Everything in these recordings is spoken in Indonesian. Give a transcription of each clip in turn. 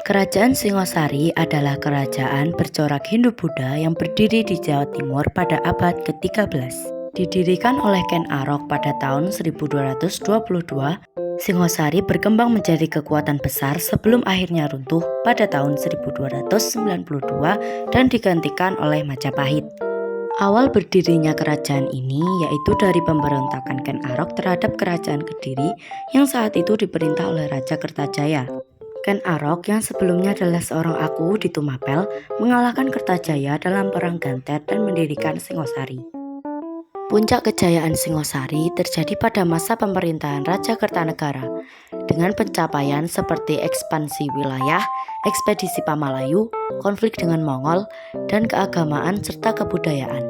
Kerajaan Singosari adalah kerajaan bercorak Hindu-Buddha yang berdiri di Jawa Timur pada abad ke-13. Didirikan oleh Ken Arok pada tahun 1222, Singosari berkembang menjadi kekuatan besar sebelum akhirnya runtuh pada tahun 1292 dan digantikan oleh Majapahit. Awal berdirinya kerajaan ini yaitu dari pemberontakan Ken Arok terhadap kerajaan Kediri yang saat itu diperintah oleh Raja Kertajaya. Ken Arok yang sebelumnya adalah seorang aku di Tumapel mengalahkan Kertajaya dalam perang Ganter dan mendirikan Singosari. Puncak kejayaan Singosari terjadi pada masa pemerintahan Raja Kertanegara dengan pencapaian seperti ekspansi wilayah, ekspedisi Pamalayu, konflik dengan Mongol, dan keagamaan serta kebudayaan.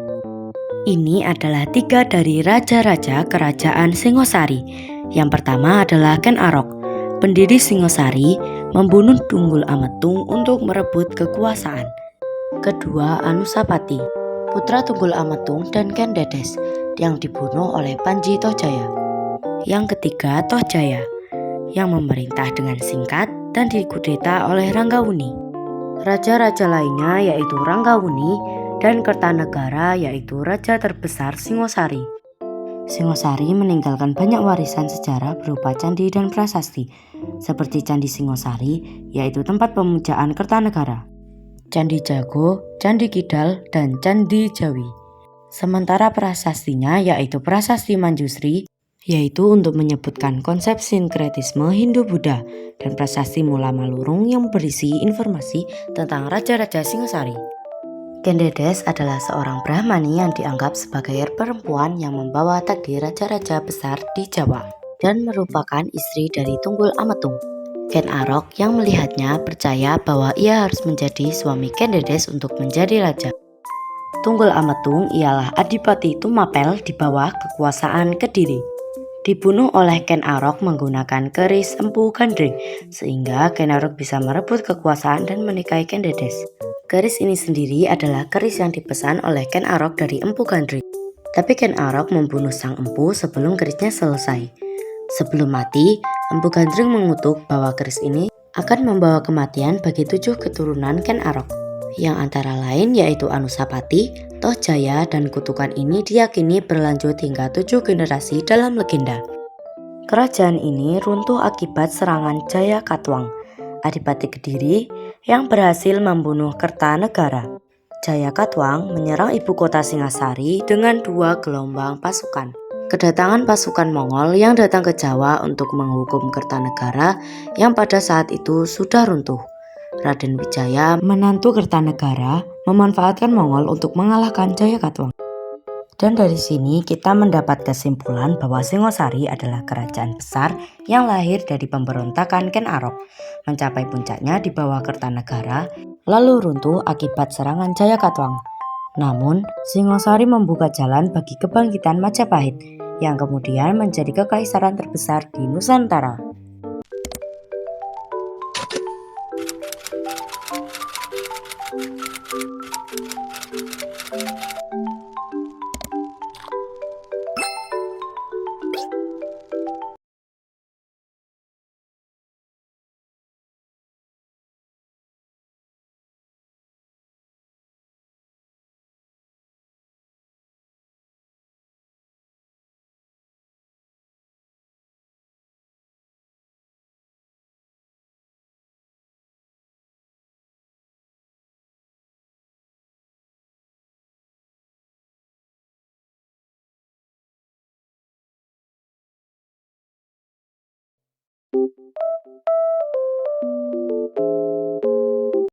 Ini adalah 3 dari raja-raja kerajaan Singosari. Yang pertama adalah Ken Arok, pendiri Singosari, membunuh Tunggul Ametung untuk merebut kekuasaan. Kedua, Anusapati, putra Tunggul Ametung dan Ken Dedes, yang dibunuh oleh Panji Tohjaya. Yang ketiga, Tohjaya, yang memerintah dengan singkat dan dikudeta oleh Ranggawuni. Raja-raja lainnya yaitu Ranggawuni dan Kertanegara yaitu raja terbesar Singosari. Singosari meninggalkan banyak warisan sejarah berupa candi dan prasasti, seperti Candi Singosari yaitu tempat pemujaan Kertanegara, Candi Jago, Candi Kidal, dan Candi Jawi. Sementara prasastinya yaitu Prasasti Manjusri, yaitu untuk menyebutkan konsep sinkretisme Hindu-Buddha, dan Prasasti Mula Malurung yang berisi informasi tentang Raja-Raja Singosari. Ken Dedes adalah seorang Brahmani yang dianggap sebagai perempuan yang membawa takdir raja-raja besar di Jawa dan merupakan istri dari Tunggul Ametung. Ken Arok yang melihatnya percaya bahwa ia harus menjadi suami Ken Dedes untuk menjadi raja. Tunggul Ametung ialah Adipati Tumapel di bawah kekuasaan Kediri. Dibunuh oleh Ken Arok menggunakan keris Empu Gandring, sehingga Ken Arok bisa merebut kekuasaan dan menikahi Ken Dedes. Keris ini sendiri adalah keris yang dipesan oleh Ken Arok dari Empu Gandring. Tapi Ken Arok membunuh sang empu sebelum kerisnya selesai. Sebelum mati, Empu Gandring mengutuk bahwa keris ini akan membawa kematian bagi 7 keturunan Ken Arok, yang antara lain yaitu Anusapati, Tohjaya, dan kutukan ini diyakini berlanjut hingga 7 generasi dalam legenda. Kerajaan ini runtuh akibat serangan Jaya Katwang, Adipati Kediri, yang berhasil membunuh Kertanegara. Jaya Katwang menyerang ibu kota Singasari dengan 2 gelombang pasukan. Kedatangan pasukan Mongol yang datang ke Jawa untuk menghukum Kertanegara yang pada saat itu sudah runtuh. Raden Wijaya, menantu Kertanegara, memanfaatkan Mongol untuk mengalahkan Jaya Katwang. Dan dari sini kita mendapat kesimpulan bahwa Singosari adalah kerajaan besar yang lahir dari pemberontakan Ken Arok, mencapai puncaknya di bawah Kertanegara, lalu runtuh akibat serangan Jaya Katwang. Namun, Singosari membuka jalan bagi kebangkitan Majapahit, yang kemudian menjadi kekaisaran terbesar di Nusantara.